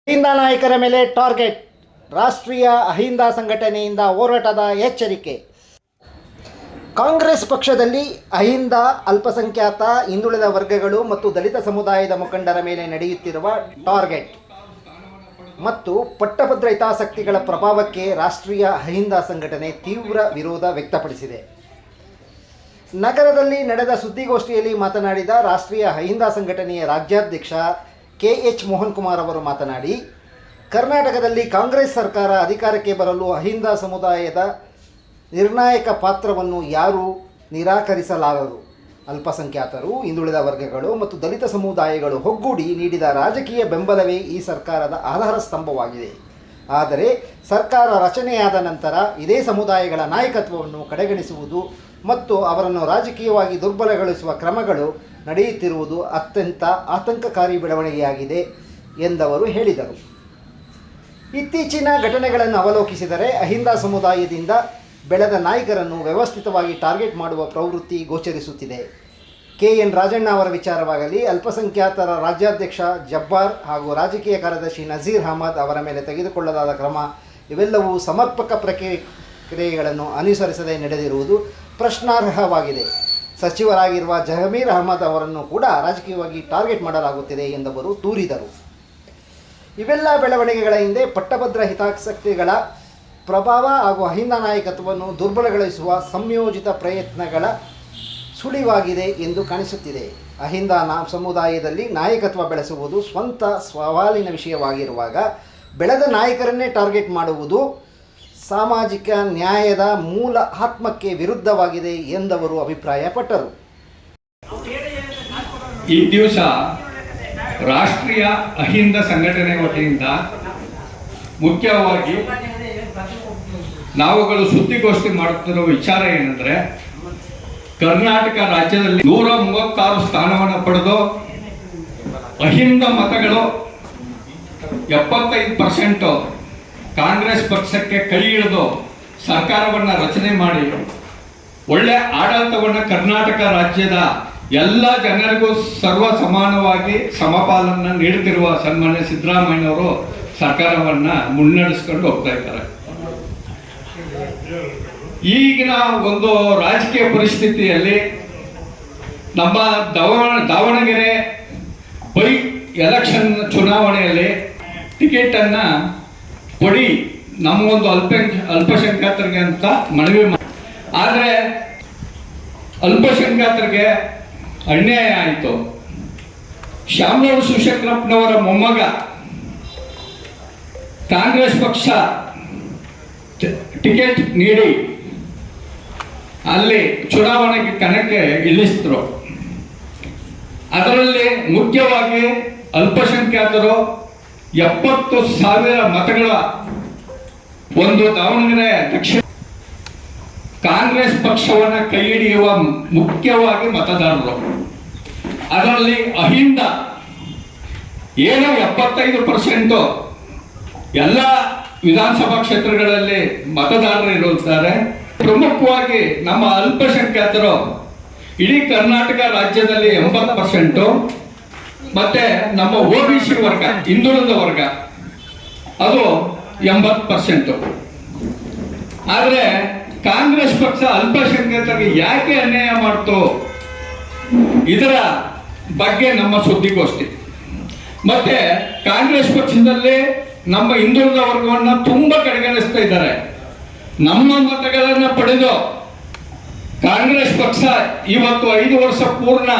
ಅಹಿಂದ ನಾಯಕರ ಮೇಲೆ ಟಾರ್ಗೆಟ್. ರಾಷ್ಟ್ರೀಯ ಅಹಿಂದ ಸಂಘಟನೆಯಿಂದ ಹೋರಾಟದ ಎಚ್ಚರಿಕೆ. ಕಾಂಗ್ರೆಸ್ ಪಕ್ಷದಲ್ಲಿ ಅಹಿಂದ, ಅಲ್ಪಸಂಖ್ಯಾತ, ಹಿಂದುಳಿದ ವರ್ಗಗಳು ಮತ್ತು ದಲಿತ ಸಮುದಾಯದ ಮುಖಂಡರ ಮೇಲೆ ನಡೆಯುತ್ತಿರುವ ಟಾರ್ಗೆಟ್ ಮತ್ತು ಪಟ್ಟಭದ್ರ ಹಿತಾಸಕ್ತಿಗಳ ಪ್ರಭಾವಕ್ಕೆ ರಾಷ್ಟ್ರೀಯ ಅಹಿಂದ ಸಂಘಟನೆ ತೀವ್ರ ವಿರೋಧ ವ್ಯಕ್ತಪಡಿಸಿದೆ. ನಗರದಲ್ಲಿ ನಡೆದ ಸುದ್ದಿಗೋಷ್ಠಿಯಲ್ಲಿ ಮಾತನಾಡಿದ ರಾಷ್ಟ್ರೀಯ ಅಹಿಂದ ಸಂಘಟನೆಯ ರಾಜ್ಯಾಧ್ಯಕ್ಷ KH ಮೋಹನ್ ಕುಮಾರ್ ಅವರು ಮಾತನಾಡಿ, ಕರ್ನಾಟಕದಲ್ಲಿ ಕಾಂಗ್ರೆಸ್ ಸರ್ಕಾರ ಅಧಿಕಾರಕ್ಕೆ ಬರಲು ಅಹಿಂದ ಸಮುದಾಯದ ನಿರ್ಣಾಯಕ ಪಾತ್ರವನ್ನು ಯಾರೂ ನಿರಾಕರಿಸಲಾರರು. ಅಲ್ಪಸಂಖ್ಯಾತರು, ಹಿಂದುಳಿದ ವರ್ಗಗಳು ಮತ್ತು ದಲಿತ ಸಮುದಾಯಗಳು ಒಗ್ಗೂಡಿ ನೀಡಿದ ರಾಜಕೀಯ ಬೆಂಬಲವೇ ಈ ಸರ್ಕಾರದ ಆಧಾರ ಸ್ತಂಭವಾಗಿದೆ. ಆದರೆ ಸರ್ಕಾರ ರಚನೆಯಾದ ನಂತರ ಇದೇ ಸಮುದಾಯಗಳ ನಾಯಕತ್ವವನ್ನು ಕಡೆಗಣಿಸುವುದು ಮತ್ತು ಅವರನ್ನು ರಾಜಕೀಯವಾಗಿ ದುರ್ಬಲಗೊಳಿಸುವ ಕ್ರಮಗಳು ನಡೆಯುತ್ತಿರುವುದು ಅತ್ಯಂತ ಆತಂಕಕಾರಿ ಬೆಳವಣಿಗೆಯಾಗಿದೆ ಎಂದವರು ಹೇಳಿದರು. ಇತ್ತೀಚಿನ ಘಟನೆಗಳನ್ನು ಅವಲೋಕಿಸಿದರೆ ಅಹಿಂದ ಸಮುದಾಯದಿಂದ ಬೆಳೆದ ನಾಯಕರನ್ನು ವ್ಯವಸ್ಥಿತವಾಗಿ ಟಾರ್ಗೆಟ್ ಮಾಡುವ ಪ್ರವೃತ್ತಿ ಗೋಚರಿಸುತ್ತಿದೆ. KN ರಾಜಣ್ಣ ಅವರ ವಿಚಾರವಾಗಲಿ, ಅಲ್ಪಸಂಖ್ಯಾತರ ರಾಜ್ಯಾಧ್ಯಕ್ಷ ಜಬ್ಬಾರ್ ಹಾಗೂ ರಾಜಕೀಯ ಕಾರ್ಯದರ್ಶಿ ನಜೀರ್ ಅಹಮದ್ ಅವರ ಮೇಲೆ ತೆಗೆದುಕೊಳ್ಳಲಾದ ಕ್ರಮ ಇವೆಲ್ಲವೂ ಸಮರ್ಪಕ ಪ್ರಕ್ರಿಯೆಗಳನ್ನು ಅನುಸರಿಸದೆ ನಡೆದಿರುವುದು ಪ್ರಶ್ನಾರ್ಹವಾಗಿದೆ. ಸಚಿವರಾಗಿರುವ ಜಮೀರ್ ಅಹಮದ್ ಅವರನ್ನು ಕೂಡ ರಾಜಕೀಯವಾಗಿ ಟಾರ್ಗೆಟ್ ಮಾಡಲಾಗುತ್ತಿದೆ ಎಂದವರು ದೂರಿದರು. ಇವೆಲ್ಲ ಬೆಳವಣಿಗೆಗಳ ಹಿಂದೆ ಪಟ್ಟಭದ್ರ ಹಿತಾಸಕ್ತಿಗಳ ಪ್ರಭಾವ ಹಾಗೂ ಅಹಿಂದ ನಾಯಕತ್ವವನ್ನು ದುರ್ಬಲಗೊಳಿಸುವ ಸಂಯೋಜಿತ ಪ್ರಯತ್ನಗಳ ಸುಳಿವಾಗಿದೆ ಎಂದು ಕಾಣಿಸುತ್ತಿದೆ. ಅಹಿಂದ ಸಮುದಾಯದಲ್ಲಿ ನಾಯಕತ್ವ ಬೆಳೆಸುವುದು ಸ್ವಂತ ಸವಾಲಿನ ವಿಷಯವಾಗಿರುವಾಗ ಬೆಳೆದ ನಾಯಕರನ್ನೇ ಟಾರ್ಗೆಟ್ ಮಾಡುವುದು ಸಾಮಾಜಿಕ ನ್ಯಾಯದ ಮೂಲ ಆತ್ಮಕ್ಕೆ ವಿರುದ್ಧವಾಗಿದೆ ಎಂದವರು ಅಭಿಪ್ರಾಯಪಟ್ಟರು. ಈ ದಿವಸ ರಾಷ್ಟ್ರೀಯ ಅಹಿಂದ ಸಂಘಟನೆ ವತಿಯಿಂದ ಮುಖ್ಯವಾಗಿ ನಾವುಗಳು ಸುದ್ದಿಗೋಷ್ಠಿ ಮಾಡುತ್ತಿರುವ ವಿಚಾರ ಏನಂದ್ರೆ, ಕರ್ನಾಟಕ ರಾಜ್ಯದಲ್ಲಿ 136 ಸ್ಥಾನವನ್ನು ಪಡೆದು ಅಹಿಂದ ಮತಗಳು 75% ಕಾಂಗ್ರೆಸ್ ಪಕ್ಷಕ್ಕೆ ಕೈ ಹಿಡಿದು ಸರ್ಕಾರವನ್ನು ರಚನೆ ಮಾಡಿ ಒಳ್ಳೆ ಆಡಳಿತವನ್ನು ಕರ್ನಾಟಕ ರಾಜ್ಯದ ಎಲ್ಲ ಜನರಿಗೂ ಸರ್ವ ಸಮಾನವಾಗಿ ಸಮಪಾಲನ್ನು ನೀಡುತ್ತಿರುವ ಸನ್ಮಾನ್ಯ ಸಿದ್ದರಾಮಯ್ಯನವರು ಸರ್ಕಾರವನ್ನು ಮುನ್ನಡೆಸ್ಕೊಂಡು ಹೋಗ್ತಾ ಇದ್ದಾರೆ. ಈಗಿನ ಒಂದು ರಾಜಕೀಯ ಪರಿಸ್ಥಿತಿಯಲ್ಲಿ ನಮ್ಮ ದಾವಣಗೆರೆ ಬೈ ಎಲೆಕ್ಷನ್ ಚುನಾವಣೆಯಲ್ಲಿ ಟಿಕೆಟ್ ಅನ್ನ ಕೊಡಿ, ನಮಗೊಂದು ಅಲ್ಪಸಂಖ್ಯಾತರಿಗೆ ಅಂತ ಮನವಿ ಮಾಡಿ. ಆದರೆ ಅಲ್ಪಸಂಖ್ಯಾತರಿಗೆ ಅನ್ಯಾಯ ಆಯಿತು. ಶಾಮನೂರು ಶಿವಶಂಕರಪ್ಪನವರ ಮೊಮ್ಮಗ ಕಾಂಗ್ರೆಸ್ ಪಕ್ಷ ಟಿಕೆಟ್ ನೀಡಿ ಅಲ್ಲಿ ಚುನಾವಣೆಗೆ ಕಣಕ್ಕೆ ಇಳಿಸಿದ್ರು. ಅದರಲ್ಲಿ ಮುಖ್ಯವಾಗಿ ಅಲ್ಪಸಂಖ್ಯಾತರು 70,000 ಮತಗಳ ಒಂದು ದಾವಣಗೆರೆ ದಕ್ಷಿಣ ಕಾಂಗ್ರೆಸ್ ಪಕ್ಷವನ್ನ ಕೈ ಹಿಡಿಯುವ ಮುಖ್ಯವಾಗಿ ಮತದಾರರು. ಅದರಲ್ಲಿ ಅಹಿಂದ ಏನೋ 75% ಎಲ್ಲ ವಿಧಾನಸಭಾ ಕ್ಷೇತ್ರಗಳಲ್ಲಿ ಮತದಾರರು ಇರುತ್ತಾರೆ. ಪ್ರಮುಖವಾಗಿ ನಮ್ಮ ಅಲ್ಪಸಂಖ್ಯಾತರು ಇಡೀ ಕರ್ನಾಟಕ ರಾಜ್ಯದಲ್ಲಿ 80%, ಮತ್ತೆ ನಮ್ಮ OBC ವರ್ಗ, ಹಿಂದುಳಿದ ವರ್ಗ, ಅದು 80%. ಆದರೆ ಕಾಂಗ್ರೆಸ್ ಪಕ್ಷ ಅಲ್ಪಸಂಖ್ಯಾತರಿಗೆ ಯಾಕೆ ಅನ್ಯಾಯ ಮಾಡ್ತು, ಇದರ ಬಗ್ಗೆ ನಮ್ಮ ಸುದ್ದಿಗೋಷ್ಠಿ. ಮತ್ತೆ ಕಾಂಗ್ರೆಸ್ ಪಕ್ಷದಲ್ಲಿ ನಮ್ಮ ಹಿಂದುಳಿದ ವರ್ಗವನ್ನು ತುಂಬಾ ಕಡೆಗಣಿಸ್ತಾ ಇದ್ದಾರೆ. ನಮ್ಮ ಮತಗಳನ್ನು ಪಡೆದು ಕಾಂಗ್ರೆಸ್ ಪಕ್ಷ ಇವತ್ತು 5 ವರ್ಷ ಪೂರ್ಣ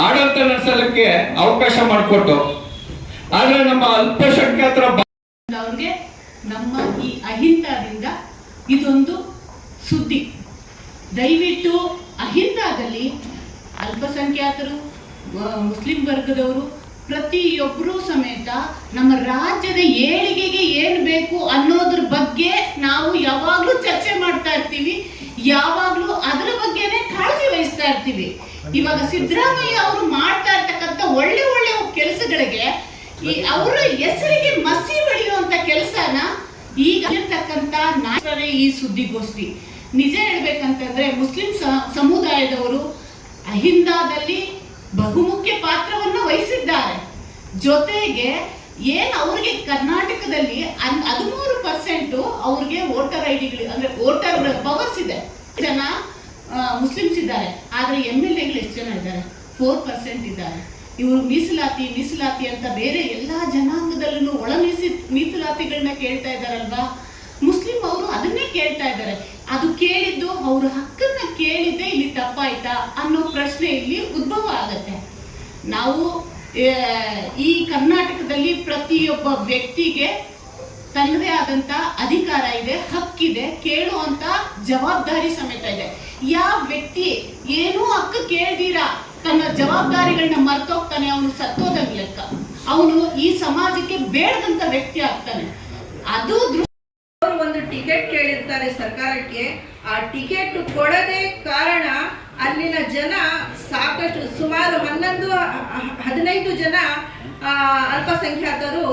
ಆಡಳಿತ ನಡೆಸಲಿಕ್ಕೆ ಅವಕಾಶ ಮಾಡಿಕೊಟ್ಟು, ಆದ್ರೆ ನಮ್ಮ ಅಲ್ಪಸಂಖ್ಯಾತರ ಅವ್ರಿಗೆ ನಮ್ಮ ಈ ಅಹಿಂದದಿಂದ ಇದೊಂದು ಸುದ್ದಿ. ದಯವಿಟ್ಟು ಅಹಿಂದದಲ್ಲಿ ಅಲ್ಪಸಂಖ್ಯಾತರು, ಮುಸ್ಲಿಂ ವರ್ಗದವರು ಪ್ರತಿಯೊಬ್ಬರೂ ಸಮೇತ ನಮ್ಮ ರಾಜ್ಯದ ಏಳಿಗೆಗೆ ಏನು ಬೇಕು ಅನ್ನೋದ್ರ ಬಗ್ಗೆ ನಾವು ಯಾವಾಗಲೂ ಚರ್ಚೆ ಮಾಡ್ತಾ ಇರ್ತೀವಿ, ಯಾವಾಗಲೂ ಅದರ ಬಗ್ಗೆನೇ ಕಾಳಜಿ ವಹಿಸ್ತಾ ಇರ್ತೀವಿ. ಇವಾಗ ಸಿದ್ದರಾಮಯ್ಯ ಅವರು ಮಾಡ್ತಾ ಇರ್ತಕ್ಕಂಥ ಒಳ್ಳೆ ಒಳ್ಳೆ ಕೆಲಸಗಳಿಗೆ ಅವರ ಹೆಸರಿಗೆ ಮಸಿ ಬೆಳೆಯುವಂತ ಕೆಲಸನ ಈಗ ಇರ್ತಕ್ಕಂಥ ನಾಯಕರೇ ಈ ಸುದ್ದಿಗೋಷ್ಠಿ. ನಿಜ ಹೇಳ್ಬೇಕಂತಂದ್ರೆ ಮುಸ್ಲಿಂ ಸಮುದಾಯದವರು ಅಹಿಂದದಲ್ಲಿ ಬಹುಮುಖ್ಯ ಪಾತ್ರವನ್ನು ವಹಿಸಿದ್ದಾರೆ. ಜೊತೆಗೆ ಏನು ಅವ್ರಿಗೆ ಕರ್ನಾಟಕದಲ್ಲಿ 13% ಅವ್ರಿಗೆ ವೋಟರ್ ಐಡಿಗಳು ಅಂದ್ರೆ ವೋಟರ್ ಪವರ್ಸ್ ಇದೆ. ಜನ ಮುಸ್ಲಿಮ್ಸ್ ಇದ್ದಾರೆ, ಆದ್ರೆ MLAಗಳು ಎಷ್ಟು ಜನ ಇದ್ದಾರೆ? 4% ಇದ್ದಾರೆ. ಇವರು ಮೀಸಲಾತಿ ಅಂತ ಬೇರೆ ಎಲ್ಲಾ ಜನಾಂಗದಲ್ಲೂ ಒಳ ಮೀಸಲಾತಿಗಳನ್ನ ಕೇಳ್ತಾ ಇದ್ದಾರಲ್ವಾ? ಮುಸ್ಲಿಂ ಅವರು ಅದನ್ನೇ ಕೇಳ್ತಾ ಇದ್ದಾರೆ. ಅದು ಕೇಳಿದ್ದು ಅವ್ರ ಹಕ್ಕನ್ನ ಕೇಳಿದ್ದೆ ಇಲ್ಲಿ ತಪ್ಪಾಯ್ತಾ ಅನ್ನೋ ಪ್ರಶ್ನೆ ಇಲ್ಲಿ ಉದ್ಭವ ಆಗತ್ತೆ. ನಾವು ಈ ಕರ್ನಾಟಕದಲ್ಲಿ ಪ್ರತಿಯೊಬ್ಬ ವ್ಯಕ್ತಿಗೆ ತನ್ನದೇ ಆದಂತ ಅಧಿಕಾರ ಇದೆ, ಹಕ್ಕಿದೆ, ಕೇಳುವಂತ ಜವಾಬ್ದಾರಿ ಸಮೇತ ಇದೆ. ಯಾವ ವ್ಯಕ್ತಿ ಏನೂ ಹಕ್ಕು ಕೇಳ್ದಿರಾ ತನ್ನ ಜವಾಬ್ದಾರಿಗಳನ್ನ ಮರ್ತೋಗ್ತಾನೆ, ಅವನು ಸತ್ತೋದಂಗ್ ಲೆಕ್ಕ. ಅವನು ಈ ಸಮಾಜಕ್ಕೆ ಬೇಡದಂತ ವ್ಯಕ್ತಿ ಆಗ್ತಾನೆ. ಅದು ಒಂದು ಟಿಕೆಟ್ ಕೇಳಿರ್ತಾರೆ ಸರ್ಕಾರಕ್ಕೆ, ಆ ಟಿಕೆಟ್ ಕೊಡದೆ ಕಾರಣ ಅಲ್ಲಿನ ಜನ ಸಾಕಷ್ಟು ಸುಮಾರು 11-15 ಜನ ಅಲ್ಪಸಂಖ್ಯಾತರು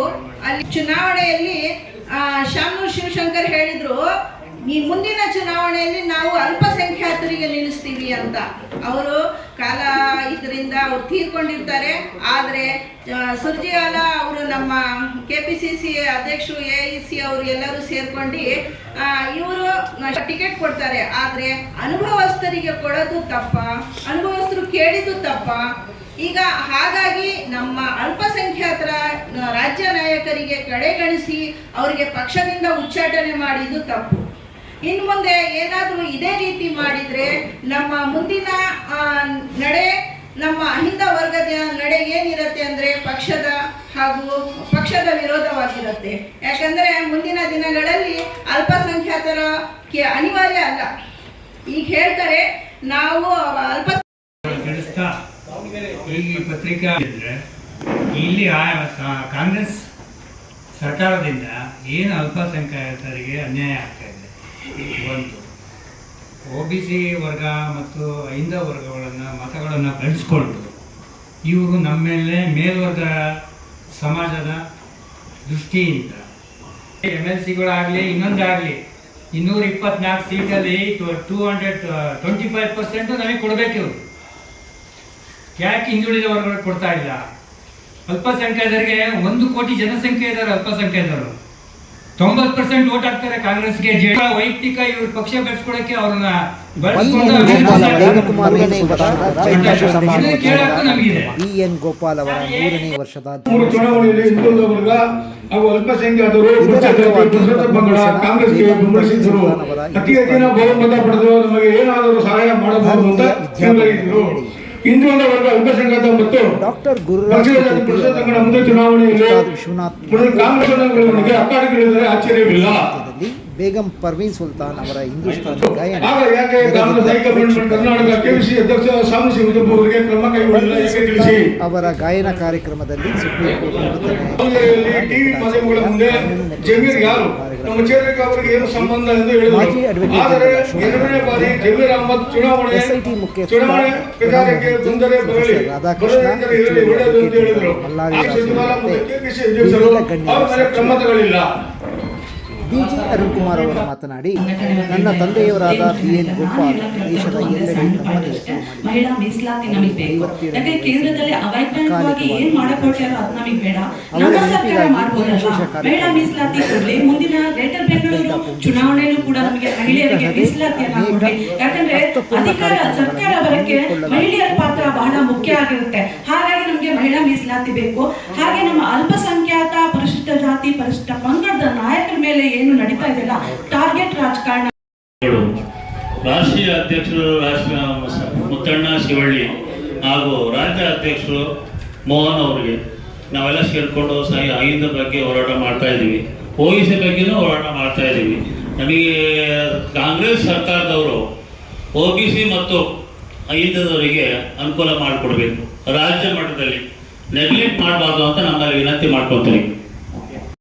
ಅಲ್ಲಿ ಚುನಾವಣೆಯಲ್ಲಿ ಶಾಮನೂರು ಶಿವಶಂಕರ್ ಹೇಳಿದ್ರು, ಈ ಮುಂದಿನ ಚುನಾವಣೆಯಲ್ಲಿ ನಾವು ಅಲ್ಪಸಂಖ್ಯಾತರಿಗೆ ನಿಲ್ಲಿಸ್ತೀವಿ ಅಂತ. ಅವರು ಕಾಲ ಇದರಿಂದ ಅವ್ರು ತೀರ್ಕೊಂಡಿರ್ತಾರೆ. ಆದರೆ ಸುರ್ಜಿವಾಲ ಅವರು ನಮ್ಮ KPCC ಅಧ್ಯಕ್ಷರು AIC ಅವರು ಎಲ್ಲರೂ ಸೇರ್ಕೊಂಡು ಇವರು ಟಿಕೆಟ್ ಕೊಡ್ತಾರೆ. ಆದರೆ ಅನುಭವಸ್ಥರಿಗೆ ಕೊಡೋದು ತಪ್ಪ, ಅನುಭವಸ್ಥರು ಕೇಳಿದ್ದು ತಪ್ಪ. ಈಗ ಹಾಗಾಗಿ ನಮ್ಮ ಅಲ್ಪಸಂಖ್ಯಾತರ ರಾಜ್ಯ ನಾಯಕರಿಗೆ ಕಡೆಗಣಿಸಿ ಅವರಿಗೆ ಪಕ್ಷದಿಂದ ಉಚ್ಚಾಟನೆ ಮಾಡಿದ್ದು ತಪ್ಪು. ಇನ್ನು ಮುಂದೆ ಏನಾದರೂ ಇದೇ ರೀತಿ ಮಾಡಿದ್ರೆ ನಮ್ಮ ಮುಂದಿನ ನಡೆ, ನಮ್ಮ ಅಹಿಂದ ವರ್ಗದ ನಡೆ ಏನಿರುತ್ತೆ ಅಂದ್ರೆ ಪಕ್ಷದ ವಿರೋಧವಾಗಿರುತ್ತೆ. ಯಾಕಂದ್ರೆ ಮುಂದಿನ ದಿನಗಳಲ್ಲಿ ಅಲ್ಪಸಂಖ್ಯಾತರ ಅನಿವಾರ್ಯ ಅಲ್ಲ. ಈಗ ಹೇಳ್ತಾರೆ ನಾವು ಈ ಪತ್ರಿಕಾ ಇಲ್ಲಿ ಕಾಂಗ್ರೆಸ್ ಸರ್ಕಾರದಿಂದ ಏನು ಅಲ್ಪಸಂಖ್ಯಾತರಿಗೆ ಅನ್ಯಾಯ ಆಗ್ತಾ ಇದೆ. ಒಂದು OBC ವರ್ಗ ಮತ್ತು ಅಹಿಂದ ವರ್ಗಗಳನ್ನು ಮತಗಳನ್ನು ಗಳಿಸ್ಕೊಂಡು ಇವರು ನಮ್ಮ ಮೇಲೆ ಮೇಲ್ವರ್ಗ ಸಮಾಜದ ದೃಷ್ಟಿಯಿಂದ MLCಗಳಾಗಲಿ ಇನ್ನೊಂದಾಗಲಿ 224 ಸೀಟಲ್ಲಿ 225% ನಮಗೆ ಕೊಡಬೇಕು. ಇವರು ಯಾಕೆ ಹಿಂದುಳಿದ ವರ್ಗಗಳಿಗೆ ಕೊಡ್ತಾ ಇಲ್ಲ? ಅಲ್ಪಸಂಖ್ಯಾತರಿಗೆ 1 ಕೋಟಿ ಜನಸಂಖ್ಯೆ ಇದ್ದಾರೆ. ಅಲ್ಪಸಂಖ್ಯಾತರು 90% ವೋಟ್ ಹಾಕ್ತಾರೆ ಕಾಂಗ್ರೆಸ್ಗೆ. ವೈಯಕ್ತಿಕ ಇವ್ರ ಪಕ್ಷ ಬೆಳೆಸ್ಕೊಳಕ್ಕೆ ಅವ್ರನ್ನ BN ಗೋಪಾಲ್ ಅವರ 3ನೇ ವರ್ಷದ ಚುನಾವಣೆಯಲ್ಲಿ ಹಿಂದುಳಿದ ವರ್ಗ ಹಾಗೂ ಅಲ್ಪಸಂಖ್ಯಾತರು ಕಾಂಗ್ರೆಸ್ಗೆ ಬೆಂಬಲಿಸಿದ್ರು. ಅತಿ ಹೆಚ್ಚಿನ ಬಹುಮತ ಪಡೆದು ನಮಗೆ ಏನಾದರೂ ಸಹಾಯ ಮಾಡಬಹುದು ಅಂತ ಹೇಳಿದ್ರು. ಹಿಂದುಳಿದ ವರ್ಗ ಅಲ್ಪಸಂಖ್ಯಾತ ಮತ್ತು ಪಕ್ಷದ ಮುಂದೆ ಚುನಾವಣೆಯಲ್ಲಿ ಕಾಂಗ್ರೆಸ್ ಅಕ್ಕಾಡಿಗಳಿದ್ದರೆ ಆಶ್ಚರ್ಯವಿಲ್ಲ. ಬೇಗಂ ಪರ್ವೀನ್ ಸುಲ್ತಾನ್ ಅವರ ಹಿಂದೂಸ್ತಾನಿ ಗಾಯನ ಯಾಕೆ ಕಾಂಗ್ರೆಸ್ ಹೈಕಮಾಂಡ್ ಕರ್ನಾಟಕ KPCC ಅಧ್ಯಕ್ಷ ಶಾಮನೂರು ಶಿವಶಂಕರ್ ಅವರಿಗೆ ಕ್ರಮ ಕೈಗೊಳ್ಳಿಲ್ಲ ಯಾಕೆ ತಿಳಿಸಿ. ಅವರ ಗಾಯನ ಕಾರ್ಯಕ್ರಮದಲ್ಲಿ ಸುಪ್ರೀಂ ಕೋರ್ಟ್ ಟಿವಿ ಮಾಧ್ಯಮಗಳ ಮುಂದೆ ಜಮೀರ್ ಯಾರು, ನಮ್ಮ ಚೇತರಿಕೆ ಅವರಿಗೆ ಏನು ಸಂಬಂಧ ಎಂದು ಹೇಳಿದರು. ಆದರೆ 2ನೇ ಬಾರಿ ಜಮೀರ್ ಅಹಮದ್ ಚುನಾವಣೆ ಪ್ರಚಾರಕ್ಕೆ ತೊಂದರೆ ಬರಲಿ ಒಳ್ಳೆಯದು ಎಂದು ಹೇಳಿದರು. ಸಚಿವಾಲಯ ಮತ್ತು KPCC ಅಧ್ಯಕ್ಷರು ಅವರ ಮೇಲೆ ಕ್ರಮ ತಗೊಳ್ಳಿಲ್ಲ. DG ಅರುಣ್ ಕುಮಾರ್ ಅವರು ಮಾತನಾಡಿ, ನನ್ನ ತಂದೆಯವರಾದ BN ಗೋಪಾಲ್ ದೇಶದ ಎಲ್ಲೆಡೆ ಮಹಿಳಾ ಮೀಸಲಾತಿ ನಮಗೆ ಬೇಕು. ಯಾಕಂದ್ರೆ ಕೇಂದ್ರದಲ್ಲಿ ಅವೈಜ್ಞಾನಿಕವಾಗಿ ಏನ್ ಮಾಡಕ್ ಹೊರಟ್ಯಾರೋ ಅದು ನಮಗೆ ಬೇಡ. ನಮ್ಮ ಸರ್ಕಾರ ಮಾಡ್ಬೋದಲ್ವಾ? ಮಹಿಳಾ ಮೀಸಲಾತಿ ಕೊಡ್ಲಿ. ಮುಂದಿನ ಗ್ರೇಟರ್ ಬೆಂಗಳೂರು ಚುನಾವಣೆಯಲ್ಲೂ ಕೂಡ ನಮಗೆ ಮಹಿಳೆಯರಿಗೆ ಮೀಸಲಾತಿಯನ್ನ ಕೊಡ್ಲಿ. ಯಾಕಂದ್ರೆ ಅಧಿಕಾರ ಸರ್ಕಾರ ಬರಕ್ಕೆ ಮಹಿಳೆಯರ ಪಾತ್ರ ಬಹಳ ಮುಖ್ಯ ಆಗಿರುತ್ತೆ. ಹಾಗಾಗಿ ನಮ್ಗೆ ಮಹಿಳಾ ಮೀಸಲಾತಿ ಬೇಕು. ಹಾಗೆ ನಮ್ಮ ಅಲ್ಪಸಂಖ್ಯಾತ ಪರಿಶಿಷ್ಟ ಜಾತಿ ಪರಿಶಿಷ್ಟ ಪಂಗಡದ ನಾಯಕರ ಮೇಲೆ ಏನು ನಡೀತಾ ಇದೆಯಲ್ಲ ಟಾರ್ಗೆಟ್ ರಾಜಕಾರಣ. ರಾಷ್ಟ್ರೀಯ ಅಧ್ಯಕ್ಷರು ಮುತ್ತಣ್ಣ ಶಿವಳ್ಳಿ ಹಾಗೂ ರಾಜ್ಯ ಅಧ್ಯಕ್ಷರು ಮೋಹನ್ ಅವರಿಗೆ ನಾವೆಲ್ಲ ಸೇರ್ಕೊಂಡು ಅಹಿಂದ ಬಗ್ಗೆ ಹೋರಾಟ ಮಾಡ್ತಾ ಇದ್ದೀವಿ. OBC ಬಗ್ಗೆನೂ ಹೋರಾಟ ಮಾಡ್ತಾ ಇದ್ದೀವಿ. ನಮಗೆ ಕಾಂಗ್ರೆಸ್ ಸರ್ಕಾರದವರು OBC ಮತ್ತು ಅಹಿಂದದವರಿಗೆ ಅನುಕೂಲ ಮಾಡಿಕೊಡ್ಬೇಕು. ರಾಜ್ಯ ಮಟ್ಟದಲ್ಲಿ ನೆಗ್ಲೆಕ್ಟ್ ಮಾಡಬಾರ್ದು ಅಂತ ನಮ್ಮಲ್ಲಿ ವಿನಂತಿ ಮಾಡ್ಕೊತೀವಿ.